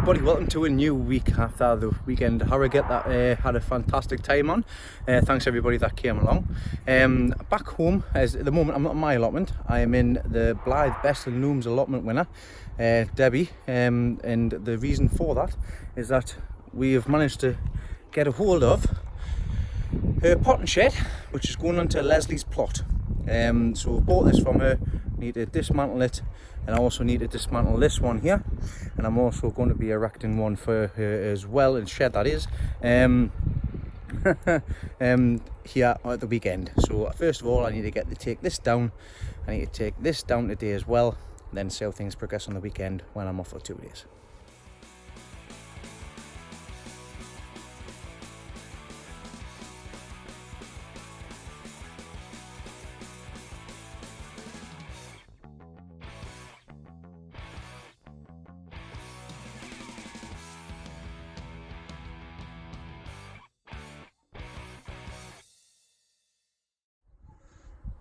everybody, welcome to a new week after the weekend harrogate that had a fantastic time on. Thanks everybody that came along. Back home, as at the moment I'm not in my allotment, I am in the Blythe Best and Looms allotment winner, Debbie, and the reason for that is that we have managed to get a hold of her potting shed, which is going onto Lesleys' plot. So we bought this from her, need to dismantle it, and I also need to dismantle this one here, and I'm also going to be erecting one for her as well, and shed that is, here at the weekend. So first of all I need to take this down, I need to take this down today as well, and then see how things progress on the weekend when I'm off for 2 days.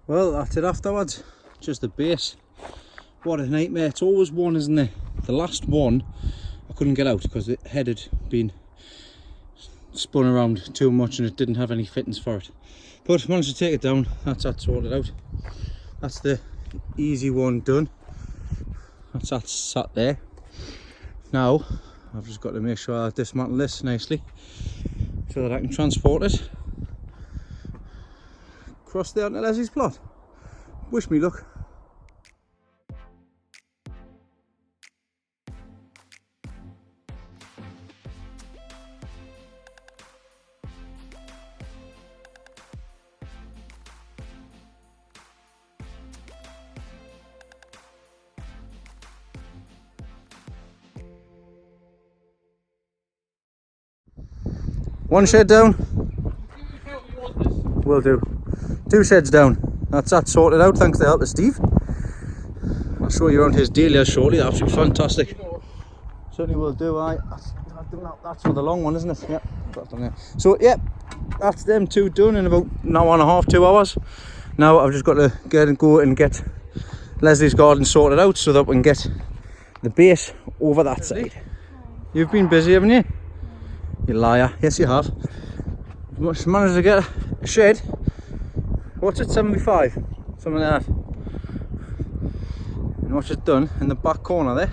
Well, that's it afterwards, just the base. What a nightmare, it's always one, isn't it? The last one I couldn't get out because the head had been spun around too much and it didn't have any fittings for it. But managed to take it down, that's that sorted out. That's the easy one done. That's that sat there. Now, I've just got to make sure I dismantle this nicely so that I can transport it across there onto Lesleys' plot. Wish me luck. One shed down. Will do. 2 sheds down. That's that sorted out, thanks to the help of Steve. I'll show you around his Dahlia shortly. They're absolutely fantastic. Certainly will do. That's for the long one, isn't it? Yep, got done there. So yep, that's them 2 done in about an hour and a half, 2 hours. Now I've just got to go and get Lesleys' garden sorted out so that we can get the base over that side. You've been busy, haven't you? You liar. Yes, you have. Managed to get a shed. What's it, 75? Something like that. And what's it done in the back corner there?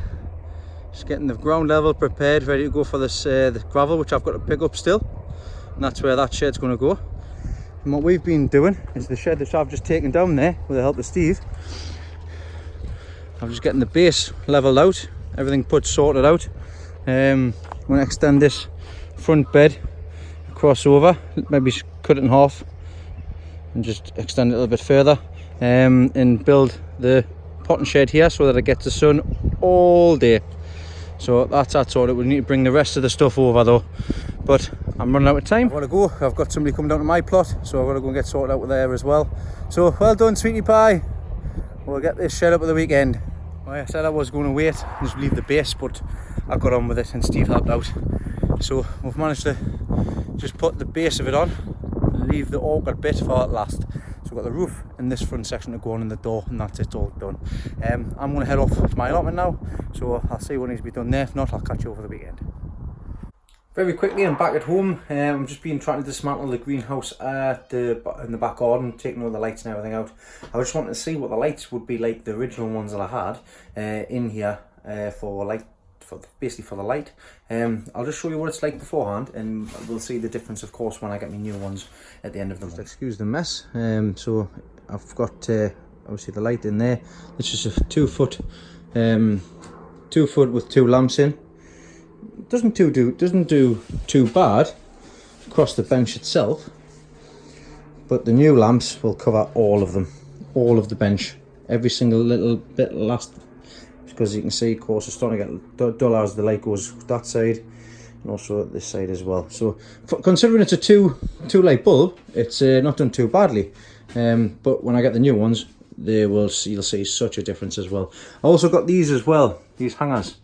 Just getting the ground level prepared, ready to go for this the gravel, which I've got to pick up still. And that's where that shed's going to go. And what we've been doing is the shed that I've just taken down there with the help of Steve. I'm just getting the base leveled out, everything put sorted out. I'm going to extend this front bed across over, maybe cut it in half and just extend it a little bit further, and build the potting shed here so that it gets the sun all day. So that's that sorted. We need to bring the rest of the stuff over though, but I'm running out of time. I've got to go. I've got somebody coming down to my plot, so I've got to go and get sorted out with there as well. So well done, sweetie pie. We'll get this shed up at the weekend. Well, I said I was going to wait and just leave the base, but I got on with it and Steve helped out. So we've managed to just put the base of it on, leave the awkward bit for last. So we've got the roof and this front section to go on in the door, and that's it, all done. I'm going to head off to my allotment now, so I'll see what needs to be done there. If not, I'll catch you over the weekend. Very quickly, I'm back at home. I'm just trying to dismantle the greenhouse in the back garden, taking all the lights and everything out. I just wanted to see what the lights would be like, the original ones that I had in here basically for the light. I'll just show you what it's like beforehand, and we'll see the difference of course when I get my new ones at the end of the month. Excuse the mess. So I've got obviously the light in there. It's just a 2 foot with 2 lamps in. Doesn't do too bad across the bench itself, but the new lamps will cover all of them, all of the bench, every single little bit last. Because you can see, of course, it's starting to get dull as the light goes that side, and also this side as well. So, considering it's a two light bulb, it's not done too badly. But when I get the new ones, you'll see such a difference as well. I also got these as well, these hangers.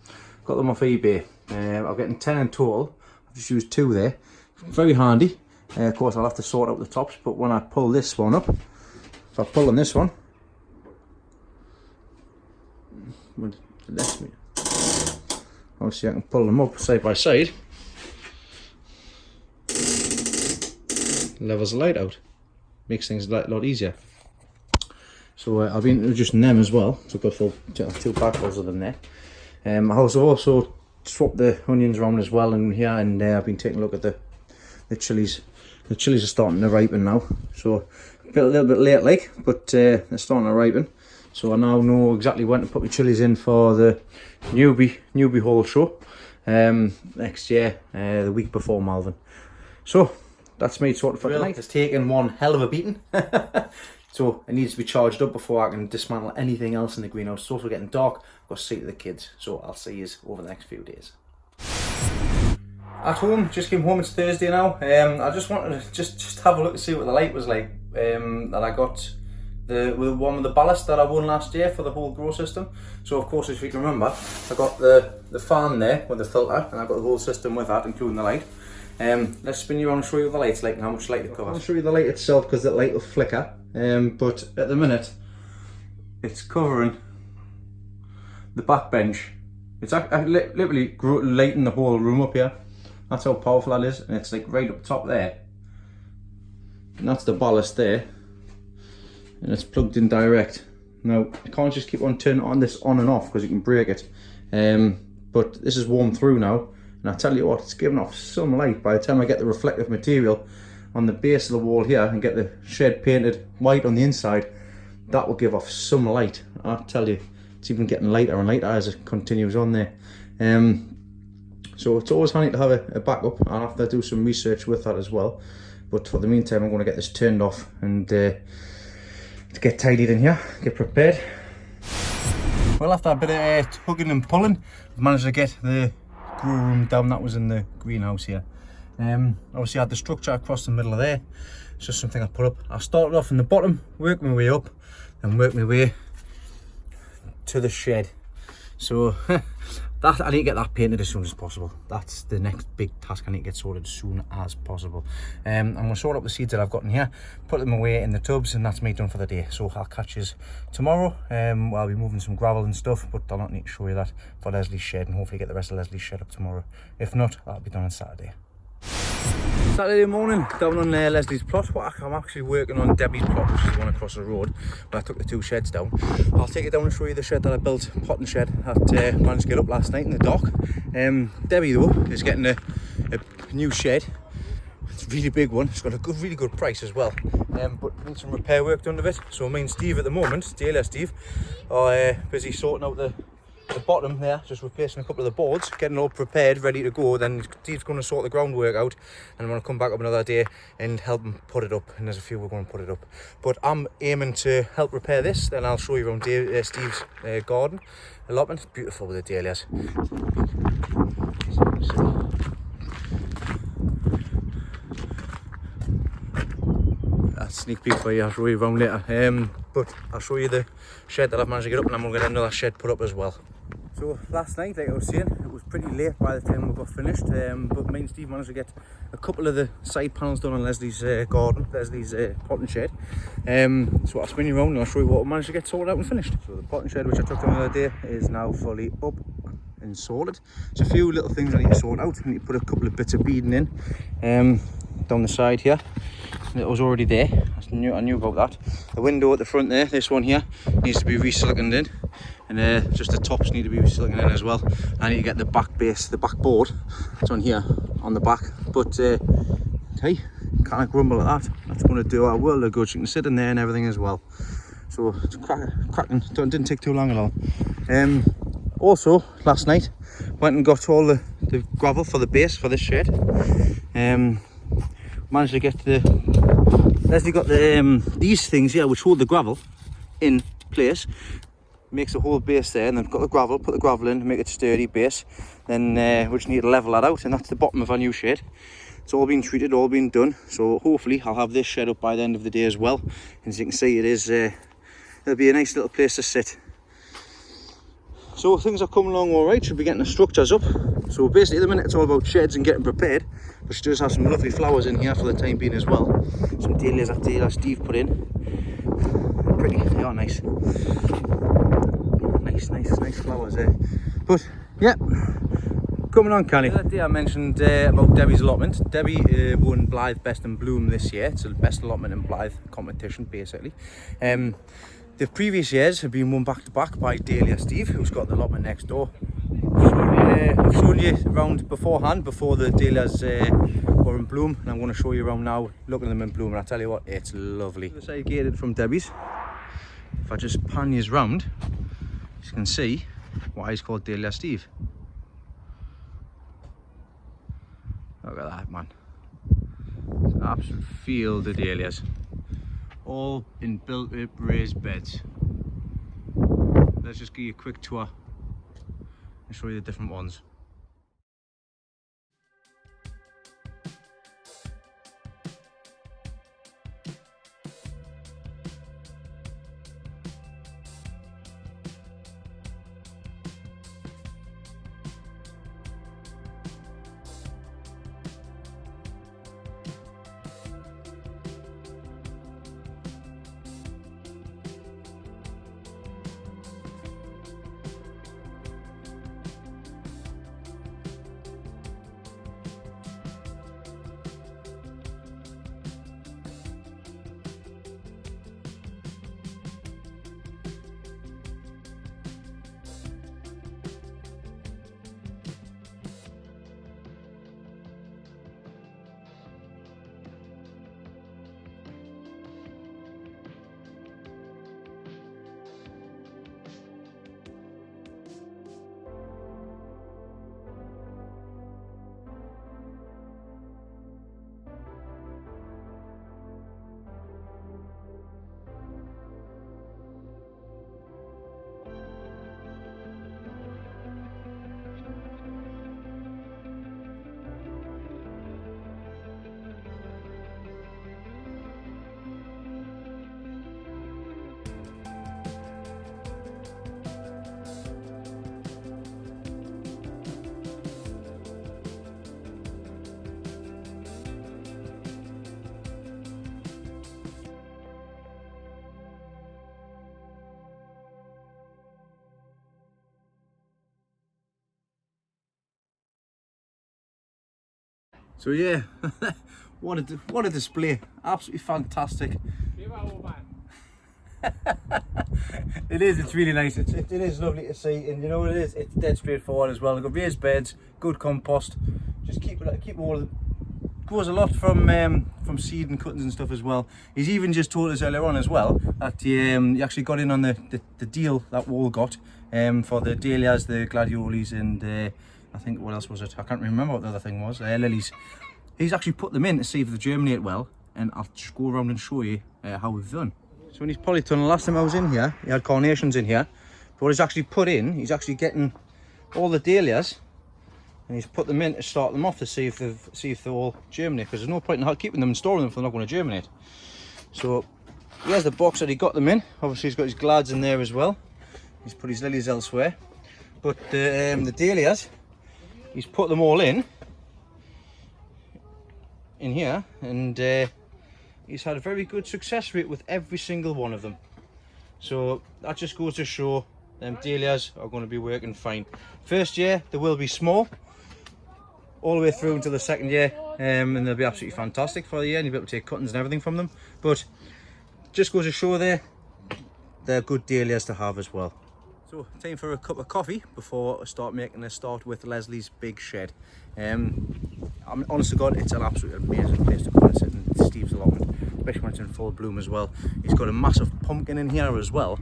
Got them off eBay. I'm getting 10 in total. I've just used 2 there. Very handy. Of course, I'll have to sort out the tops, but when I pull this one up, if I pull on this one, obviously I can pull them up side by side. Levels the light out, makes things a lot easier. So I'll be introducing them as well. So I've got full two backhoes of them there. I've also swapped the onions around as well in here, and I've been taking a look at the chilies. The chilies are starting to ripen now, so a little bit late like, but they're starting to ripen. So I now know exactly when to put my chilies in for the newbie haul show next year, the week before Malvern. So that's me sorted for tonight. It's taken one hell of a beating. So it needs to be charged up before I can dismantle anything else in the greenhouse. It's also getting dark. I've got to see to the kids, so I'll see you over the next few days. At home, just came home. It's Thursday now. I just wanted to just have a look to see what the light was like. That I got the one with the ballast that I won last year for the whole grow system. So of course, if you can remember, I got the fan there with the filter, and I got the whole system with that, including the light. Let's spin you around and show you what the light's like and how much light it covers. I'll show you the light itself because the light will flicker. But at the minute, it's covering the back bench. It's literally lighting the whole room up here. That's how powerful that is, and it's like right up top there. And that's the ballast there, and it's plugged in direct. Now you can't just keep on turning on this on and off because you can break it. But this is warm through now, and I tell you what, it's giving off some light. By the time I get the reflective material on the base of the wall here and get the shed painted white on the inside, that will give off some light. I tell you, it's even getting lighter and lighter as it continues on there. So it's always handy to have a backup. I'll have to do some research with that as well. But for the meantime, I'm going to get this turned off and to get tidied in here, get prepared. Well, after a bit of tugging and pulling, I've managed to get the grow room down. That was in the greenhouse here. Obviously I had the structure across the middle of there. It's just something I put up. I started off in the bottom, worked my way up, and worked my way to the shed. So that I need to get that painted as soon as possible. That's the next big task. I need to get sorted as soon as possible. I'm going to sort out the seeds that I've got in here, put them away in the tubs, and that's me done for the day. So I'll catch you tomorrow. I'll be moving some gravel and stuff, but I'll not need to show you that for Leslie's shed, and hopefully get the rest of Leslie's shed up tomorrow. If not, that'll be done on Saturday. Saturday morning, down on Leslie's plot. I'm actually working on Debbie's plot, which is one across the road, but I took the two sheds down. I'll take it down and show you the shed that I built, potting shed, that managed to get up last night in the dock. Debbie though is getting a new shed. It's a really big one. It's got a really good price as well, but needs some repair work done to it. So me and Steve at the moment, Dahlia Steve, are busy sorting out the bottom there, just replacing a couple of the boards, getting all prepared, ready to go. Then Steve's going to sort the groundwork out, and I'm going to come back up another day and help him put it up, and there's a few we're going to put it up. But I'm aiming to help repair this, then I'll show you around Steve's garden allotment. It's beautiful with the dahlias. That's a sneak peek for you. I'll show you around later, but I'll show you the shed that I've managed to get up, and I'm going to get another shed put up as well. So last night, like I was saying, it was pretty late by the time we got finished, but me and Steve managed to get a couple of the side panels done on Leslie's garden, Leslie's potting shed. So I'll spin you around and I'll show you what we managed to get sorted out and finished. So the potting shed, which I took down the other day, is now fully up and sorted. There's a few little things I need to sort out. I need to put a couple of bits of beading in down the side here. It was already there. I knew about that. The window at the front there, this one here, needs to be re-siliconed in, and just the tops need to be re-siliconed in as well. I need to get the back base, the back board, it's on here on the back. But hey, can't grumble at that. That's going to do our world of good. You can sit in there and everything as well. So it's cracking. Didn't take too long at all. Also last night went and got all the gravel for the base for this shed. Managed to get Leslie got these things here which hold the gravel in place, makes a whole base there, and then got the gravel, put the gravel in to make it sturdy base. Then we just need to level that out, and that's the bottom of our new shed. It's all been treated, all been done, so hopefully I'll have this shed up by the end of the day as well. And as you can see, it is it'll be a nice little place to sit. So things are coming along all right. Should be getting the structures up. So basically at the minute it's all about sheds and getting prepared, but she does have some lovely flowers in here for the time being as well. Some dahlias that Steve put in. They're pretty, they are nice. Nice flowers there. But yeah, coming on, Canny. The other day I mentioned about Debbie's allotment. Debbie won Blythe Best in Bloom this year. It's the best allotment in Blythe competition, basically. The previous years have been won back to back by Dahlia Steve, who's got the allotment next door. I've shown you around beforehand, before the Dahlias were in bloom, and I'm going to show you around now, looking at them in bloom, and I tell you what, it's lovely. This I gated from Debbie's. If I just pan you round, you can see why he's called Dahlia Steve. Look at that, man. It's an absolute field of dahlias, all in built-up raised beds. Let's just give you a quick tour and show you the different ones. So yeah, what a display! Absolutely fantastic. It is. It's really nice. It is lovely to see, and you know what it is. It's dead straightforward as well. They've got raised beds, good compost. Just keep all of it. Goes a lot from seed and cuttings and stuff as well. He's even just told us earlier on as well that he actually got in on the deal that we all got for the Dahlias, the Gladiolis, and I think, what else was it? I can't remember what the other thing was. Lilies. He's actually put them in to see if they germinate well, and I'll just go around and show you how we've done. So in his polytunnel, last time I was in here, he had carnations in here. But what he's actually put in, he's actually getting all the dahlias, and he's put them in to start them off to see if they all germinate, because there's no point in keeping them and storing them if they're not going to germinate. So here's the box that he got them in. Obviously he's got his glads in there as well. He's put his lilies elsewhere, but the dahlias, he's put them all in here, and he's had a very good success rate with every single one of them. So that just goes to show them dahlias are going to be working fine. First year they will be small, all the way through until the second year, and they'll be absolutely fantastic for the year, and you'll be able to take cuttings and everything from them. But just goes to show they're good dahlias to have as well. So time for a cup of coffee before I start making a start with Leslie's big shed. I'm honest to God, it's an absolutely amazing place to come and sit in Steve's allotment, especially when it's in full bloom as well. He's got a massive pumpkin in here as well,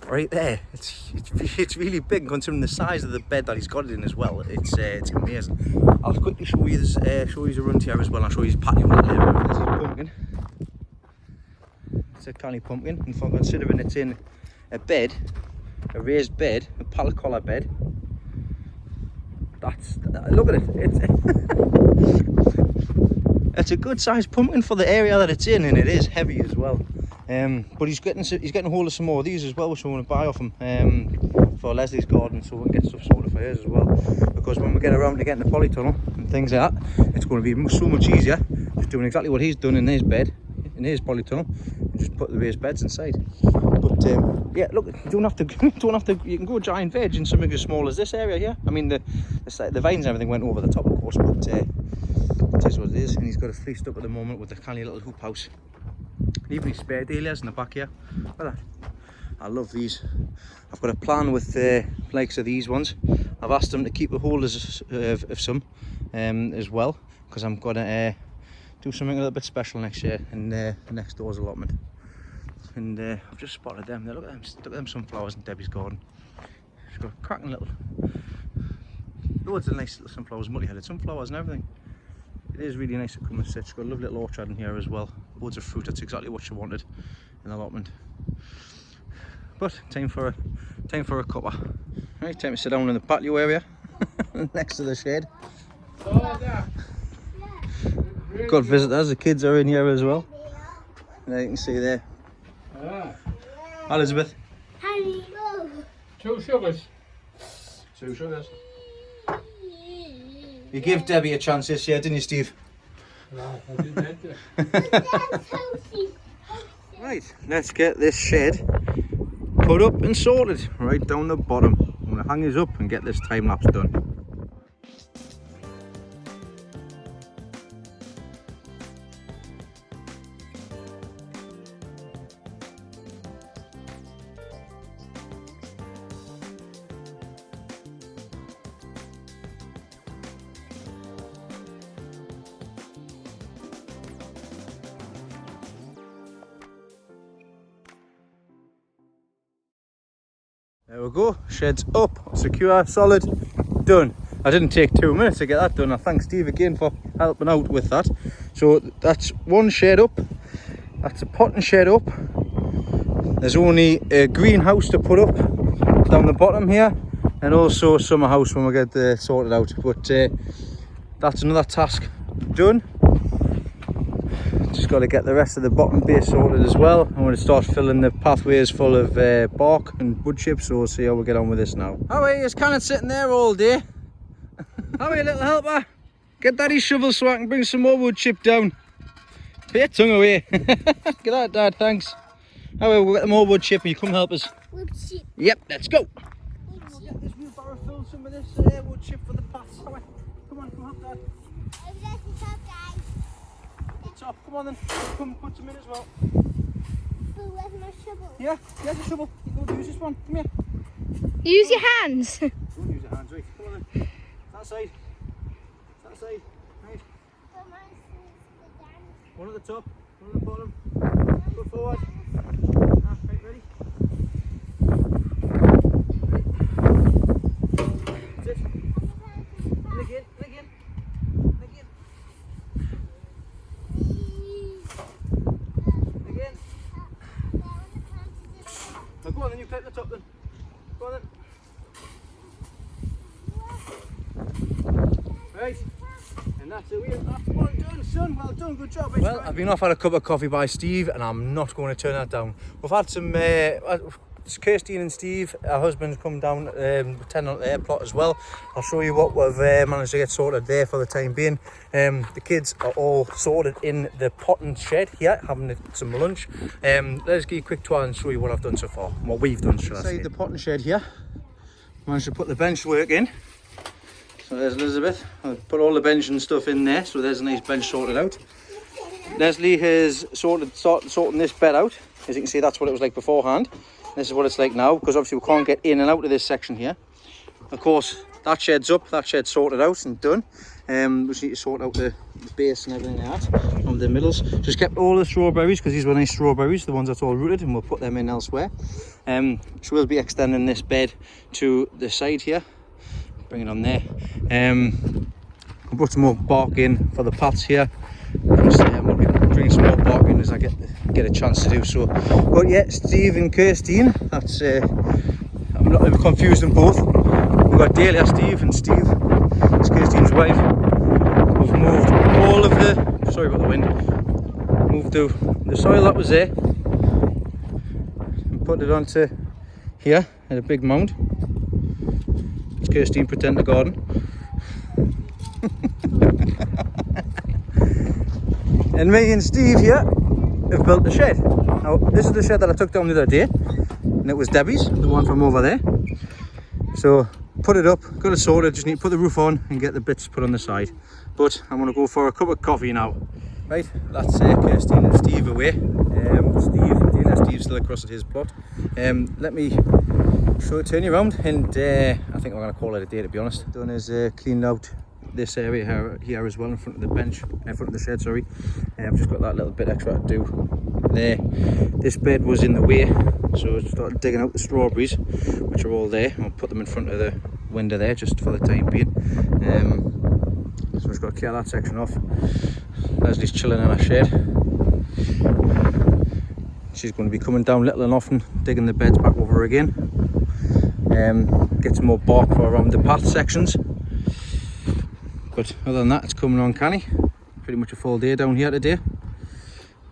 right there. It's really big considering the size of the bed that he's got it in as well. It's amazing. I'll quickly show you this, around here as well. I'll show you his patio a little later. This is pumpkin. It's a canny pumpkin, and for considering it's in a bed, a raised bed, a pallet collar bed. Look at it. It's a good sized pumpkin for the area that it's in, and it is heavy as well. But he's getting a hold of some more of these as well, which I want to buy off him for Leslie's garden, so we can get stuff sorted for hers as well. Because when we get around to getting the polytunnel and things like that, it's going to be so much easier just doing exactly what he's done in his bed, in his polytunnel, and just put the raised beds inside. But yeah, look, you don't have to. You can go giant veg in something as small as this area here. I mean, the vines and everything went over the top, of course, but it is what it is. And he's got it fleeced up at the moment with the canny little hoop house. And even his spare dahlias in the back here. Look at that. I love these. I've got a plan with the likes of these ones. I've asked them to keep the holders of some as well, because I'm gonna do something a little bit special next year in the next door's allotment. And I've just spotted them. Look at them sunflowers in Debbie's garden. She's got a cracking little, loads of nice little sunflowers, multi-headed sunflowers and everything. It is really nice to come and sit. She's got a lovely little orchard in here as well. Loads of fruit. That's exactly what she wanted in the allotment. But time for a cuppa. Right, time to sit down in the patio area next to the shed. Got visitors. The kids are in here as well. And you can see there. Elizabeth. Honey. 2 sugars. 2 sugars. You gave Debbie a chance this year, didn't you, Steve? No, I didn't. Right, let's get this shed put up and sorted right down the bottom. I'm going to hang this up and get this time lapse done. There we go, shed's up, secure, solid, done. I didn't take 2 minutes to get that done. I thank Steve again for helping out with that. So that's one shed up, that's a potting shed up. There's only a greenhouse to put up down the bottom here, and also a summer house when we get sorted out. But that's another task done. Just got to get the rest of the bottom base sorted as well. I'm going to start filling the pathways full of bark and wood chips, so we'll see how we get on with this now. How are you? Just kind of sitting there all day. How are you, little helper? Get Daddy's shovel so I can bring some more wood chip down. Put your tongue away. Get that, Dad, thanks. How are we? We'll get the more wood chip and you come help us. Wood chip. Yep, let's go. We'll get this wheelbarrow filled some of this wood chip for the paths. Come on, come help Dad. Top. Come on then, come put some in as well. But where's my shovel? Yeah, there's a shovel. You go use this one. Come here. Use your hands. Don't use your hands, right? Come on then. That side. That side. Right. One at the top, one at the bottom. Go forward. Right, ready? That's it. And again, and again. Now go on then, you climb the top then. Go on then. Right, and that's it. That's one done, son. Well done, good job. Well, I've been offered a cup of coffee by Steve, and I'm not going to turn that down. We've had some, Kirsty and Steve, our husbands, come down attend on the air plot as well. I'll show you what we've managed to get sorted there for the time being. The kids are all sorted in the potting shed here, having some lunch. Let's give you a quick tour and show you what I've done so far, what we've done, should I say. Inside the potting shed here, managed to put the bench work in. So there's Elizabeth. I've put all the bench and stuff in there, so there's a nice bench sorted out. Leslie has sorting this bed out. As you can see, that's what it was like beforehand. This is what it's like now, because obviously we can't get in and out of this section here. Of course, that shed's up, that shed's sorted out and done. We just need to sort out the base and everything like that, on the middles. Just kept all the strawberries, because these were nice strawberries, the ones that's all rooted, and we'll put them in elsewhere. So we'll be extending this bed to the side here. Bring it on there. We'll put some more bark in for the paths here. Just, we'll be bringing some more bark in as I get a chance to do so. But yeah, Steve and Kirstine, that's I'm not going to confuse them both. We've got Dahlia, Steve, and Steve, it's Kirstine's wife. We've moved all of the, sorry about the wind, moved the soil that was there and put it onto here in a big mound. It's Kirstine pretend to garden. And me and Steve here have built the shed. Now, this is the shed that I took down the other day, and it was Debbie's, the one from over there. So, put it up, got it sorted, just need to put the roof on and get the bits put on the side. But I'm going to go for a cup of coffee now. Right, that's Kirsty and Steve away. Steve's still across at his plot. Let me turn you around, and I think I'm going to call it a day, to be honest. Done is cleaned out this area here as well, in front of the bench, in front of the shed, sorry. I've just got that little bit extra to do there. This bed was in the way, so I started digging out the strawberries, which are all there. I'll put them in front of the window there, just for the time being. So I've just got to clear that section off. Leslie's chilling in her shed. She's going to be coming down little and often, digging the beds back over again. Get some more bark for around the path sections. But other than that, it's coming on canny. Pretty much a full day down here today.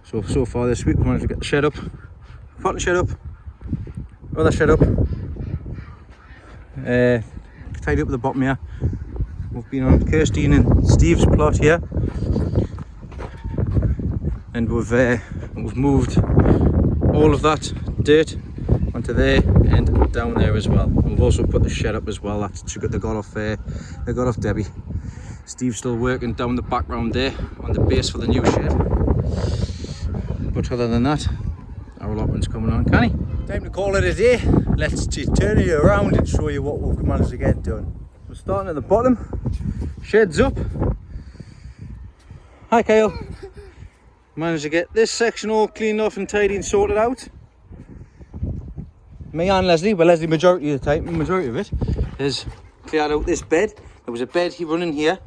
So far this week we managed to get the shed up, potting shed up, other shed up, tidy up the bottom here. We've been on Kirsty and Steve's plot here, and we've moved all of that dirt onto there and down there as well. And we've also put the shed up as well. That's they got off Debbie. Steve's still working down the background there on the base for the new shed. But other than that, our allotment's coming on canny. Time to call it a day. Let's turn you around and show you what we've managed to get done. We're starting at the bottom. Shed's up. Hi Kyle. Managed to get this section all cleaned off and tidy and sorted out. Me and Leslie, well Leslie majority of it, has cleared out this bed. There was a bed running here,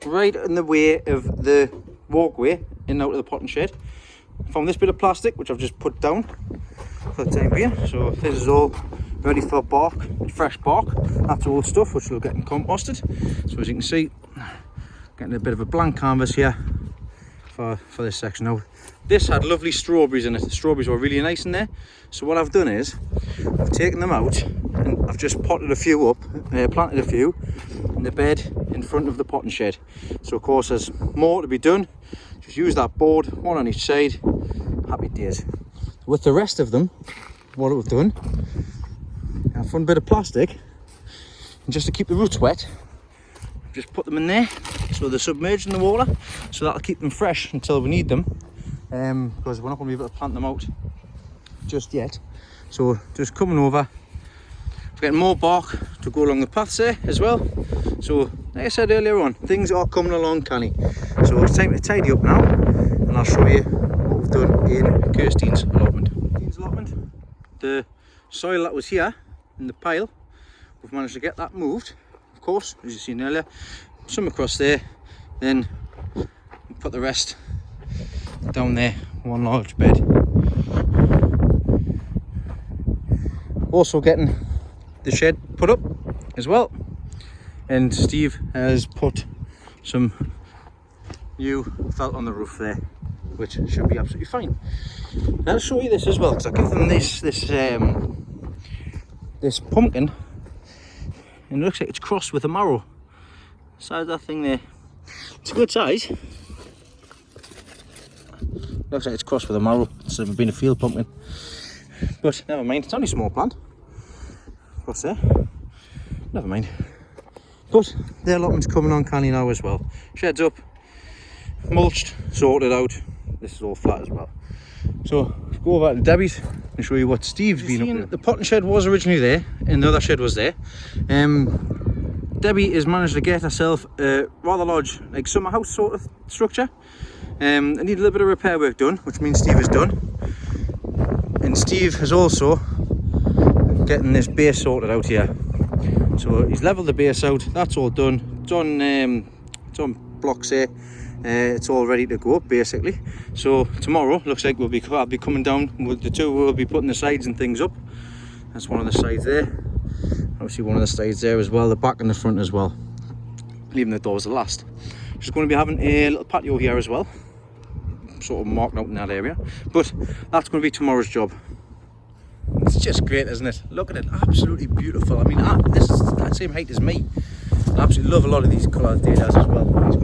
right in the way of the walkway in and out of the potting shed. Found this bit of plastic, which I've just put down for the time being. So this is all ready for bark, fresh bark. That's old stuff, which will get composted. So as you can see, getting a bit of a blank canvas here for this section. Now, this had lovely strawberries in it. The strawberries were really nice in there. So what I've done is, I've taken them out and I've just potted a few up, planted a few in the bed in front of the potting shed. So of course there's more to be done. Just use that board, one on each side. Happy days. With the rest of them, what we've done, I found a bit of plastic, and just to keep the roots wet, I've just put them in there so they're submerged in the water, so that'll keep them fresh until we need them, because we're not going to be able to plant them out just yet. So just coming over, we're getting more bark to go along the paths there as well. So like I said earlier on, things are coming along canny. So it's time to tidy up now, and I'll show you what we've done in Kirsty's allotment. The soil that was here in the pile, we've managed to get that moved, of course, as you've seen earlier. Some across there, then put the rest down there, one large bed. Also getting the shed put up as well, and Steve has put some new felt on the roof there, which should be absolutely fine. Now I'll show you this as well, because I give them this pumpkin, and it looks like it's crossed with a marrow. Size of that thing there, it's a good size. Looks like it's crossed with a marrow instead of being a field pumpkin, but never mind, it's only a small plant. What's there? Never mind. But the allotment's coming on canny now as well. Shed's up, mulched, sorted out. This is all flat as well. So go over to Debbie's and show you what Steve's been up to. The potting shed was originally there, and the other shed was there. Debbie has managed to get herself a rather large, like summer house sort of structure. I need a little bit of repair work done, which means Steve has done. And Steve has also getting this base sorted out here. So he's leveled the base out, that's all done. It's on blocks here. It's all ready to go up basically. So tomorrow looks like I'll be coming down with the two. We'll be putting the sides and things up. That's one of the sides there. Obviously one of the sides there as well, the back and the front as well. Leaving the doors the last. Just going to be having a little patio here as well, sort of marked out in that area. But that's going to be tomorrow's job. It's just great, isn't it? Look at it, absolutely beautiful. I mean, this is the same height as me. I absolutely love a lot of these coloured Dahlias as well. He's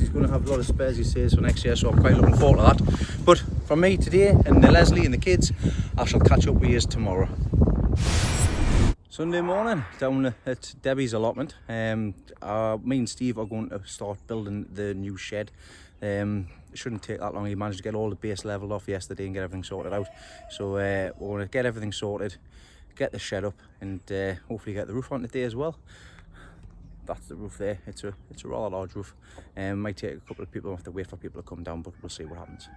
going to have a lot of spares, he says, for next year, so I'm quite looking forward to that. But from me today and the Leslie and the kids. I shall catch up with you tomorrow. Sunday morning down at Debbie's allotment. Me and Steve are going to start building the new shed. It shouldn't take that long. He managed to get all the base leveled off yesterday and get everything sorted out. So we're going to get everything sorted, get the shed up, and hopefully get the roof on today as well. That's the roof there. It's a rather large roof. Might take a couple of people, have to wait for people to come down, but we'll see what happens.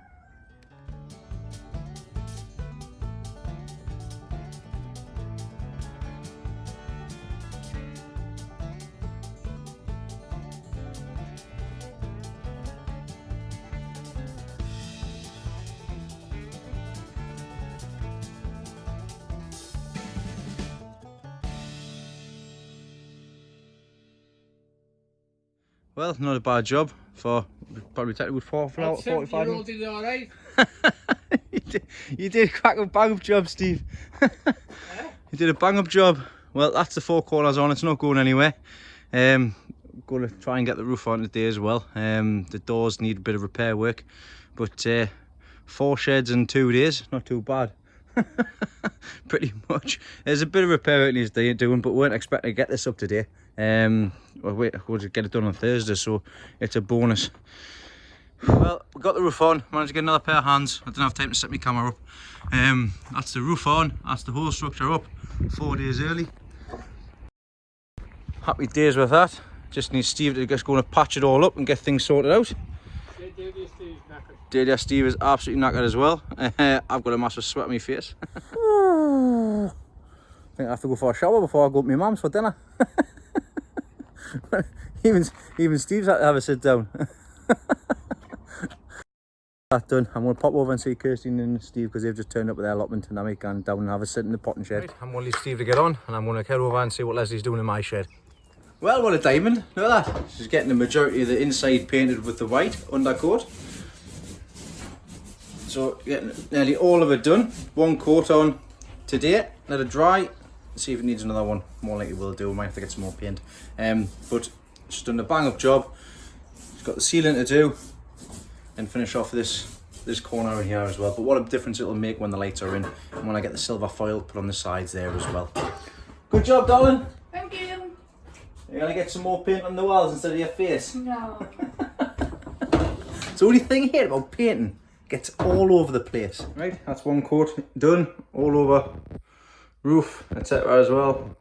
Well, not a bad job for probably take a good 45 minutes. Did all right. You did crack a bang up job, Steve. You did a bang up job. Well, that's the 4 corners on. It's not going anywhere. Going to try and get the roof on today as well. The doors need a bit of repair work, but 4 sheds in 2 days, not too bad. Pretty much. There's a bit of repair work needs doing, but we weren't expecting to get this up today. We'll get it done on Thursday, so it's a bonus. Well, we got the roof on, managed to get another pair of hands. I didn't have time to set my camera up. That's the roof on, that's the whole structure up, 4 days early. Happy days with that. Just need Steve to just go and patch it all up and get things sorted out. Dahlia Steve is absolutely knackered as well. I've got a massive sweat on my face. I think I have to go for a shower before I go up to my mum's for dinner. even Steve's had to have a sit down. That done. I'm going to pop over and see Kirsty and Steve because they've just turned up with their allotment, and I'm going down and have a sit in the potting shed. Right, I'm going to leave Steve to get on, and I'm going to head over and see what Leslie's doing in my shed. Well, what a diamond. Look at that. She's getting the majority of the inside painted with the white undercoat. So getting nearly all of it done. 1 coat on today. Let it dry. See if it needs another one. More likely will do. We might have to get some more paint. But she's done a bang up job. She's got the ceiling to do and finish off this corner in here as well. But what a difference it'll make when the lights are in and when I get the silver foil put on the sides there as well. Good job, darling. Thank you. You're gonna get some more paint on the walls instead of your face. No. It's the only thing here about painting. Gets all over the place. Right, that's 1 coat done, all over roof, etc. as well.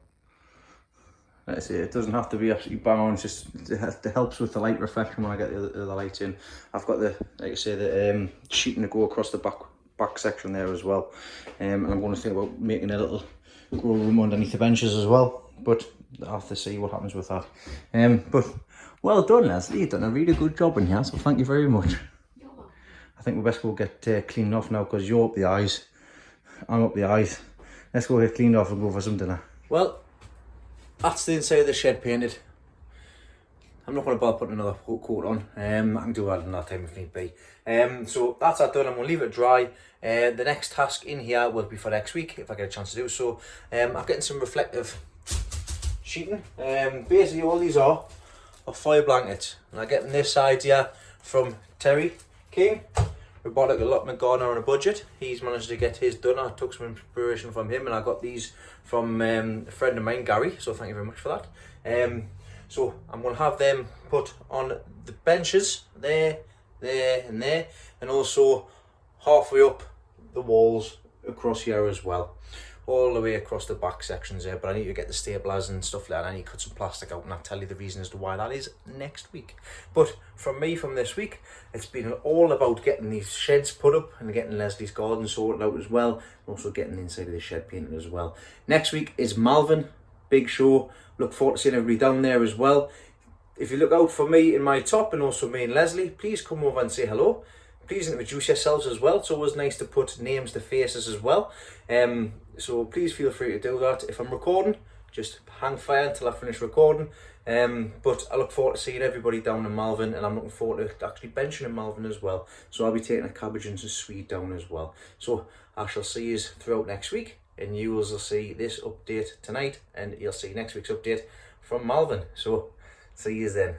Let's see, it doesn't have to be absolutely bang on, it's just it helps with the light reflection when I get the other lights in. I've got the, like I say, the sheeting to go across the back section there as well. And I'm going to think about making a little grow room underneath the benches as well, but I'll have to see what happens with that. But well done, Leslie, you've done a really good job in here, so thank you very much. I think we best go get cleaned off now because you're up the eyes, I'm up the eyes. Let's go get cleaned off and go for some dinner. Well, that's the inside of the shed painted. I'm not going to bother putting another coat on. I can do that another time if need be. So that's that done. I'm going to leave it dry. The next task in here will be for next week if I get a chance to do so. I'm getting some reflective sheeting. Basically all these are fire blankets. And I'm getting this side here from Terry King. Robotic allotment gardener on a budget. He's managed to get his done. I took some inspiration from him and I got these from a friend of mine, Gary, so thank you very much for that. So I'm going to have them put on the benches there, there and there, and also halfway up the walls across here as well, all the way across the back sections there. But I need to get the staplers and stuff like that. I need to cut some plastic out, and I'll tell you the reason as to why that is next week. But from me, from this week, it's been all about getting these sheds put up and getting Leslie's garden sorted out as well, and also getting the inside of the shed painted as well. Next week is Malvern, big show. Look forward to seeing everybody down there as well. If you look out for me in my top and also me and Leslie, please come over and say hello. Please introduce yourselves as well. It's always nice to put names to faces as well. So please feel free to do that. If I'm recording, just hang fire until I finish recording. But I look forward to seeing everybody down in Malvern, and I'm looking forward to actually benching in Malvern as well. So I'll be taking a cabbage and some swede down as well. So I shall see you throughout next week, and you will see this update tonight, and you'll see next week's update from Malvern. So see you then.